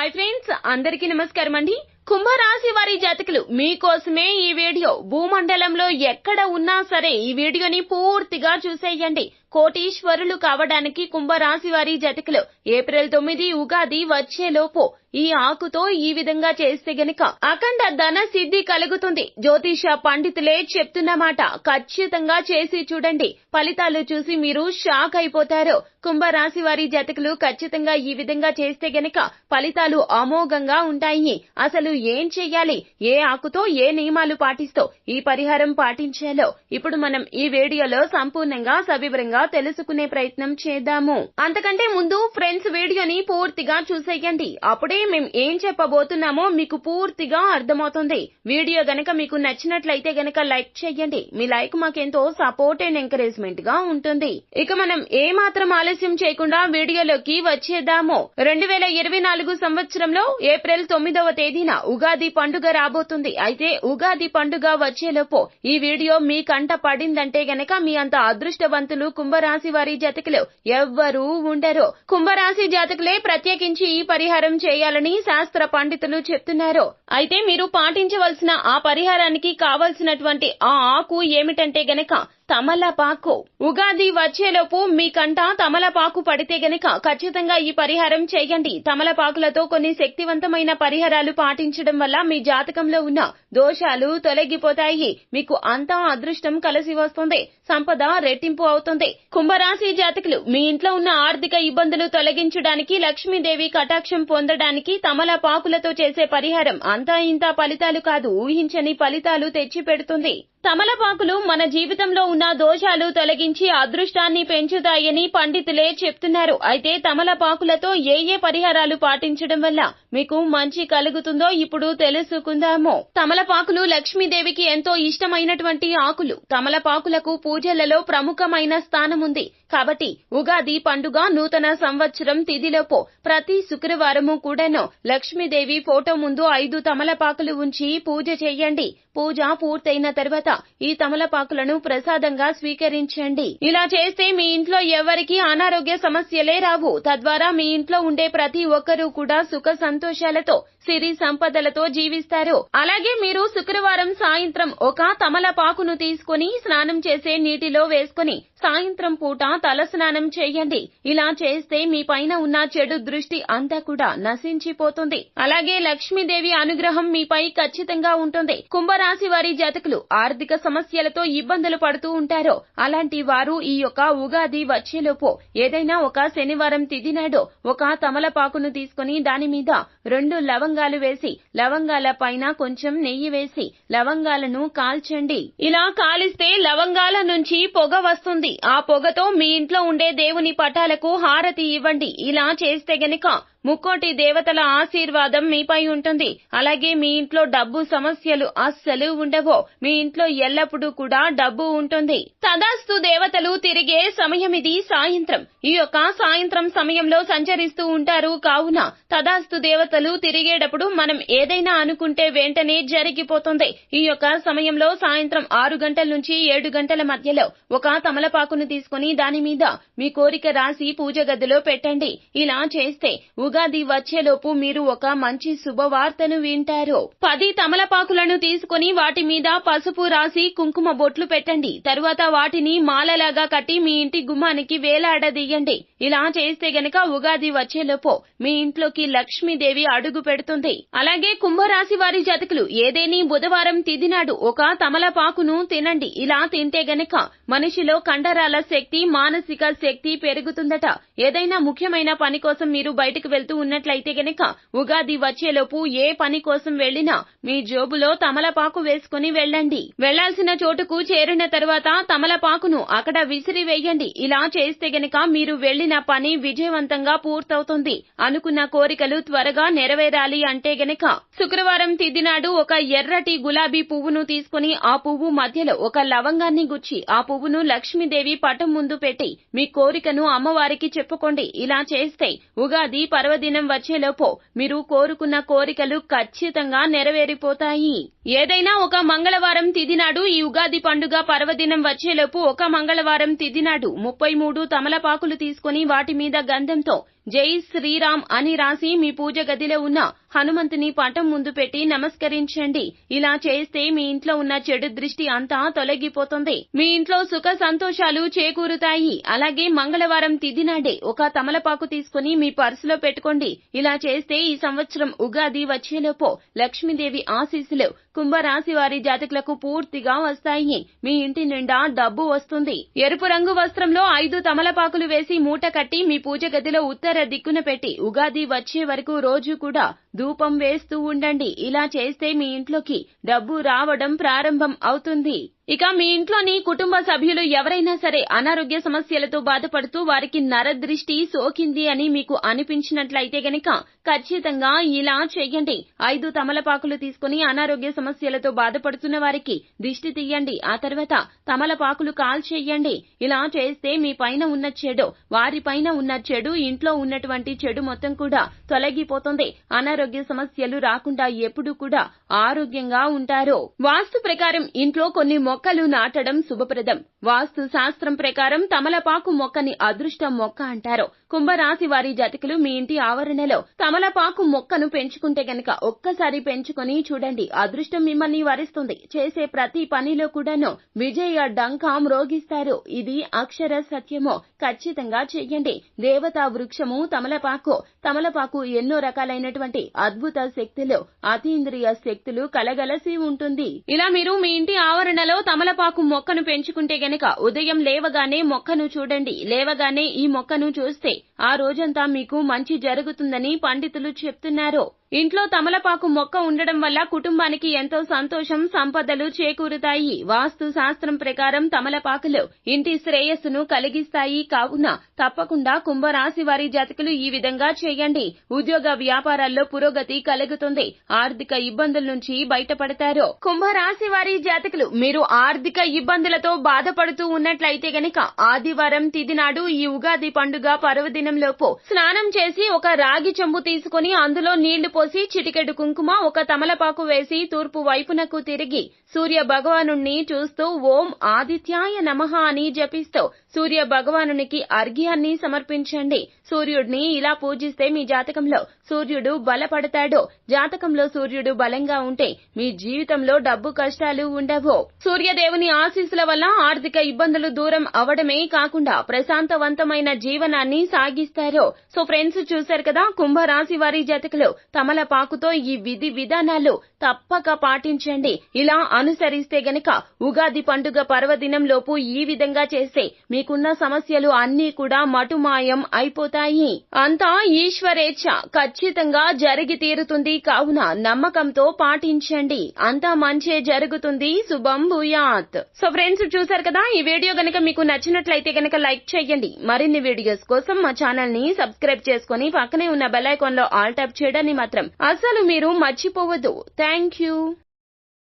Hi friends, అందరికీ నమస్కారం అండి. కుంభరాశి వారి జాతకులు మీకోసమే ఈ వీడియో. భూమండలంలో ఎక్కడ ఉన్నా సరే ఈ వీడియోని పూర్తిగా చూసేయండి. కోటీశ్వరులు కావడానికి కుంభరాశి వారి జాతకులు ఏప్రిల్ 9 ఉగాది వచ్చేలోపు ఈ ఆకుతో ఈ విధంగా చేస్తే గనక అఖండ ధన సిద్ధి కలుగుతుంది. జ్యోతిష పండితులే చెప్తున్నమాట. ఖచ్చితంగా చేసి చూడండి. ఫలితాలు చూసి మీరు షాక్ అయిపోతారు. కుంభరాశి వారి జాతకులు ఖచ్చితంగా ఈ విధంగా చేస్తే గనక ఫలితాలు అమోఘంగా ఉంటాయి. అసలు ఏం చెయ్యాలి, ఏ ఆకుతో ఏ నియమాలు పాటిస్తూ ఈ పరిహారం పాటించాలో ఇప్పుడు మనం ఈ వీడియోలో సంపూర్ణంగా సవివరంగా తెలుసుకునే ప్రయత్నం చేద్దాము. అంతకంటే ముందు ఫ్రెండ్స్, వీడియోని పూర్తిగా చూసేయండి. అప్పుడే మేము ఏం చెప్పబోతున్నామో మీకు పూర్తిగా అర్థమవుతుంది. వీడియో గనక మీకు నచ్చినట్లయితే గనక లైక్ చేయండి. మీ లైక్ మాకెంతో సపోర్ట్ అండ్ ఎంకరేజ్మెంట్ గా ఉంటుంది. ఇక మనం ఏ మాత్రం ఆలస్యం చేయకుండా వీడియోలోకి వచ్చేద్దాము. 2024 సంవత్సరంలో ఏప్రిల్ 9వ తేదీన ఉగాది పండుగ రాబోతుంది. అయితే ఉగాది పండుగ వచ్చేలోపు ఈ వీడియో మీ కంట పడిందంటే గనక మీ అంత అదృష్టవంతులు కుంభరాశి వారి జాతకులు ఎవ్వరూ ఉండరు. కుంభరాశి జాతకులే ప్రత్యేకించి ఈ పరిహారం చేయాలని శాస్త్ర పండితులు చెప్తున్నారు. అయితే మీరు పాటించవలసిన ఆ పరిహారానికి కావలసినటువంటి ఆ ఆకు ఏమిటంటే గనక తమలపాకు. ఉగాది వచ్చేలోపు మీ కంట తమలపాకు పడితే గనక ఖచ్చితంగా ఈ పరిహారం చేయండి. తమలపాకులతో కొన్ని శక్తివంతమైన పరిహారాలు పాటించడం వల్ల మీ జాతకంలో ఉన్న దోషాలు తొలగిపోతాయి. మీకు అంతా అదృష్టం కలిసి వస్తుంది. సంపద రెట్టింపు అవుతుంది. కుంభరాశి జాతకులు మీ ఇంట్లో ఉన్న ఆర్థిక ఇబ్బందులు తొలగించడానికి, లక్ష్మీదేవి కటాక్షం పొందడానికి తమలపాకులతో చేసే పరిహారం అంతా ఇంత ఫలితాలు కాదు, ఊహించని ఫలితాలు తెచ్చి పెడుతుంది. తమలపాకులు మన జీవితంలో ఉన్న దోషాలు తొలగించి అదృష్టాన్ని పెంచుతాయని పండితులే చెప్తున్నారు. అయితే తమలపాకులతో ఏ ఏ పరిహారాలు పాటించడం వల్ల మీకు మంచి కలుగుతుందో ఇప్పుడు తెలుసుకుందాము. తమలపాకులు లక్ష్మీదేవికి ఎంతో ఇష్టమైనటువంటి ఆకులు. తమలపాకులకు పూజలలో ప్రముఖమైన స్థానం ఉంది. కాబట్టి ఉగాది పండుగ, నూతన సంవత్సరం తిథిలోపు ప్రతి శుక్రవారము కూడాను లక్ష్మీదేవి ఫోటో ముందు 5 తమలపాకులు ఉంచి పూజ చేయండి. పూజ పూర్తయిన తర్వాత ఈ తమలపాకులను ప్రసాదంగా స్వీకరించండి. ఇలా చేస్తే మీ ఇంట్లో ఎవరికి అనారోగ్య సమస్యలే రావు. తద్వారా మీ ఇంట్లో ఉండే ప్రతి ఒక్కరూ కూడా సుఖ సంతోషాలతో, సిరి సంపదలతో జీవిస్తారు. అలాగే మీరు శుక్రవారం సాయంత్రం ఒక తమలపాకును తీసుకుని స్నానం చేసే నీటిలో వేసుకుని సాయంత్రం పూట తల స్నానం చేయండి. ఇలా చేస్తే మీ పైన ఉన్న చెడు దృష్టి అంతా కూడా నశించిపోతుంది. అలాగే లక్ష్మీదేవి అనుగ్రహం మీపై ఖచ్చితంగా ఉంటుంది. కుంభరాశి వారి జాతకులు ఆర్థిక సమస్యలతో ఇబ్బందులు పడుతూ ఉంటారు. అలాంటి వారు ఈ యొక్క ఉగాది వచ్చేలోపు ఏదైనా ఒక శనివారం తిథి నాడు ఒక తమలపాకును తీసుకుని దాని మీద 2 లవంగాలు వేసి, లవంగాల పైన కొంచెం నెయ్యి వేసి లవంగాలను కాల్చండి. ఇలా కాలిస్తే లవంగాల నుంచి పొగ వస్తుంది. ఆ పొగతో మీ ఇంట్లో ఉండే దేవుని పటాలకు హారతి ఇవ్వండి. ఇలా చేస్తే గనక ముక్కోటి దేవతల ఆశీర్వాదం మీపై ఉంటుంది. అలాగే మీ ఇంట్లో డబ్బు సమస్యలు అస్సలు ఉండవు. మీ ఇంట్లో ఎల్లప్పుడూ కూడా డబ్బు ఉంటుంది. తదాస్తు దేవతలు తిరిగే సమయం ఇది సాయంత్రం. ఈ యొక్క సాయంత్రం సమయంలో సంచరిస్తూ ఉంటారు. కావున తదాస్తు దేవతలు తిరిగేటప్పుడు మనం ఏదైనా అనుకుంటే వెంటనే జరిగిపోతుంది. ఈ యొక్క సమయంలో సాయంత్రం 6 గంటల నుంచి 7 గంటల మధ్యలో ఒక తమలపాకును తీసుకుని దాని మీద మీ కోరిక రాసి పూజ గదిలో పెట్టండి. ఇలా చేస్తే ఉగాది వచ్చేలోపు మీరు ఒక మంచి శుభవార్తను వింటారు. 10 తమలపాకులను తీసుకుని వాటి మీద పసుపు రాసి కుంకుమ బొట్లు పెట్టండి. తరువాత వాటిని మాలలాగా కట్టి మీ ఇంటి గుమ్మానికి వేలాడదీయండి. ఇలా చేస్తే గనక ఉగాది వచ్చేలోపు మీ ఇంట్లోకి లక్ష్మీదేవి అడుగు పెడుతుంది. అలాగే కుంభరాశి వారి జాతకులు ఏదేని బుధవారం తిథి నాడు ఒక తమలపాకును తినండి. ఇలా తింటే గనక మనిషిలో కండరాల శక్తి, మానసిక శక్తి పెరుగుతుందట. ఏదైనా ముఖ్యమైన పని కోసం మీరు బయటకు వెళ్తూ ఉన్నట్లయితే గనక ఉగాది వచ్చేలోపు ఏ పని కోసం వెళ్లినా మీ జోబులో తమలపాకు వేసుకుని వెళ్ళండి. వెళ్లాల్సిన చోటుకు చేరిన తర్వాత తమలపాకును అక్కడ విసిరి వేయండి. ఇలా చేస్తే గనక మీరు వెళ్లిన పని విజయవంతంగా పూర్తవుతుంది. అనుకున్న కోరికలు త్వరగా నెరవేరాలి అంటే గనక శుక్రవారం తిథి నాడు ఒక ఎర్రటి గులాబీ పువ్వును తీసుకుని ఆ పువ్వు మధ్యలో ఒక లవంగాన్ని గుచ్చి ఆ పువ్వును లక్ష్మీదేవి పటం ముందు పెట్టి మీ కోరికను అమ్మవారికి చెప్పుకోండి. ఇలా చేస్తే ఉగాది పర్వదినం వచ్చేలోపు మీరు కోరుకున్న కోరికలు ఖచ్చితంగా నెరవేరిపోతాయి. ఏదైనా ఒక మంగళవారం తిథి నాడు ఈ ఉగాది పండుగ పర్వదినం వచ్చేలోపు ఒక మంగళవారం తిథి నాడు 33 తమలపాకులు తీసుకుని వాటి మీద గంధంతో జై శ్రీరామ్ అని రాసి మీ పూజ గదిలో ఉన్న హనుమంతుని పటం ముందు పెట్టి నమస్కరించండి. ఇలా చేస్తే మీ ఇంట్లో ఉన్న చెడు దృష్టి అంతా తొలగిపోతుంది. మీ ఇంట్లో సుఖ సంతోషాలు చేకూరుతాయి. అలాగే మంగళవారం తిథి నాడే ఒక తమలపాకు తీసుకుని మీ పర్సులో పెట్టుకోండి. ఇలా చేస్తే ఈ సంవత్సరం ఉగాది వచ్చేలోపు లక్ష్మీదేవి ఆశీస్సులు కుంభరాశి వారి జాతకులకు పూర్తిగా వస్తాయి. మీ ఇంటి నిండా డబ్బు వస్తుంది. ఎరుపు రంగు వస్త్రంలో 5 తమలపాకులు వేసి మూట కట్టి మీ పూజ గదిలో ఉత్తర దిక్కున పెట్టి ఉగాది వచ్చే వరకు రోజు కూడా ధూపం వేస్తూ ఉండండి. ఇలా చేస్తే మీ ఇంట్లోకి డబ్బు రావడం ప్రారంభం అవుతుంది. ఇక మీ ఇంట్లోని కుటుంబ సభ్యులు ఎవరైనా సరే అనారోగ్య సమస్యలతో బాధపడుతూ వారికి నరదృష్టి సోకింది అని మీకు అనిపించినట్లయితే గనక ఖచ్చితంగా ఇలా చెయ్యండి. 5 తమలపాకులు తీసుకుని అనారోగ్య సమస్యలతో బాధపడుతున్న వారికి దిష్టి తీయండి. ఆ తర్వాత తమలపాకులు కాల్చేయండి. ఇలా చేస్తే మీ పైన ఉన్న చెడు, వారి పైన ఉన్న చెడు, ఇంట్లో ఉన్నటువంటి చెడు మొత్తం కూడా తొలగిపోతుంది. అనారోగ్య సమస్యలు రాకుండా ఎప్పుడూ కూడా ఆరోగ్యంగా ఉంటారు. వాస్తు ప్రకారం ఇంట్లో కొన్ని మొక్కలు నాటడం శుభప్రదం. వాస్తు శాస్త్రం ప్రకారం తమలపాకు మొక్కని అదృష్ట మొక్క అంటారు. కుంభరాశి వారి జాతకులు మీ ఇంటి ఆవరణలో తమలపాకు మొక్కను పెంచుకుంటే గనక ఒక్కసారి పెంచుకొని చూడండి. అదృష్టం మిమ్మల్ని వరిస్తుంది. చేసే ప్రతి పనిలో కూడాను విజయ డంకా మ్రోగిస్తారు. ఇది అక్షర సత్యమో. ఖచ్చితంగా చెయ్యండి. దేవతా వృక్షము తమలపాకు. తమలపాకు ఎన్నో రకాలైనటువంటి అద్భుత శక్తులు, అతీంద్రియ శక్తులు కలగలసి ఉంటుంది. ఇలా మీరు మీ ఇంటి ఆవరణలో తమలపాకు మొక్కను పెంచుకుంటే గనక ఉదయం లేవగానే మొక్కను చూడండి. లేవగానే ఈ మొక్కను చూస్తే ఆ రోజంతా మీకు మంచి జరుగుతుందని పండితులు చెప్తున్నారు. ఇంట్లో తమలపాకు మొక్క ఉండడం వల్ల కుటుంబానికి ఎంతో సంతోషం, సంపదలు చేకూరుతాయి. వాస్తు శాస్త్రం ప్రకారం తమలపాకులు ఇంటి శ్రేయస్సును కలిగిస్తాయి. కావున తప్పకుండా కుంభరాశి వారి జాతకులు ఈ విధంగా చేయండి. ఉద్యోగ వ్యాపారాల్లో పురోగతి కలుగుతుంది. ఆర్థిక ఇబ్బందుల నుంచి బయటపడతారు. కుంభరాశి వారి జాతకులు మీరు ఆర్థిక ఇబ్బందులతో బాధపడుతూ ఉన్నట్లయితే గనక ఆదివారం తిథి నాడు ఈ ఉగాది పండుగ పర్వదినంలోపు స్నానం చేసి ఒక రాగి చెంబు తీసుకుని అందులో నీళ్లు పోసి చిటికెడు కుంకుమ, ఒక తమలపాకు వేసి తూర్పు వైపునకు తిరిగి సూర్య భగవానుణ్ణి చూస్తూ ఓం ఆదిత్యాయ నమః అని జపిస్తూ సూర్య భగవానునికి అర్ఘ్యాన్ని సమర్పించండి. సూర్యుడిని ఇలా పూజిస్తే మీ జాతకంలో సూర్యుడు బలపడతాడు. జాతకంలో సూర్యుడు బలంగా ఉంటే మీ జీవితంలో డబ్బు కష్టాలు ఉండవు. సూర్యదేవుని ఆశీస్సుల వల్ల ఆర్థిక ఇబ్బందులు దూరం అవడమే కాకుండా ప్రశాంతవంతమైన జీవనాన్ని సాగిస్తారు. సో ఫ్రెండ్స్, చూశారు కదా, కుంభరాశి వారి జాతకులు తమలపాకుతో ఈ విధి విధానాలు తప్పక పాటించండి. ఇలా అనుసరిస్తే గనక ఉగాది పండుగ పర్వదినంలోపు ఈ విధంగా చేస్తే మీకున్న సమస్యలు అన్నీ కూడా మటుమాయం అయిపోతాయి. అంతా ఈశ్వరేచ్ఛ. ఖచ్చితంగా జరిగి తీరుతుంది. కావున నమ్మకంతో పాటించండి. అంతా మంచే జరుగుతుంది. శుభం భూయాత్. సో ఫ్రెండ్స్, చూశారు కదా, ఈ వీడియో గనక మీకు నచ్చినట్లయితే గనక లైక్ చేయండి. మరిన్ని వీడియోస్ కోసం మా ఛానల్ ని సబ్స్క్రైబ్ చేసుకుని పక్కనే ఉన్న బెల్ ఐకాన్ లో ఆల్ ట్యాప్ చేయడాన్ని మాత్రం అసలు మీరు మర్చిపోవద్దు. Thank you.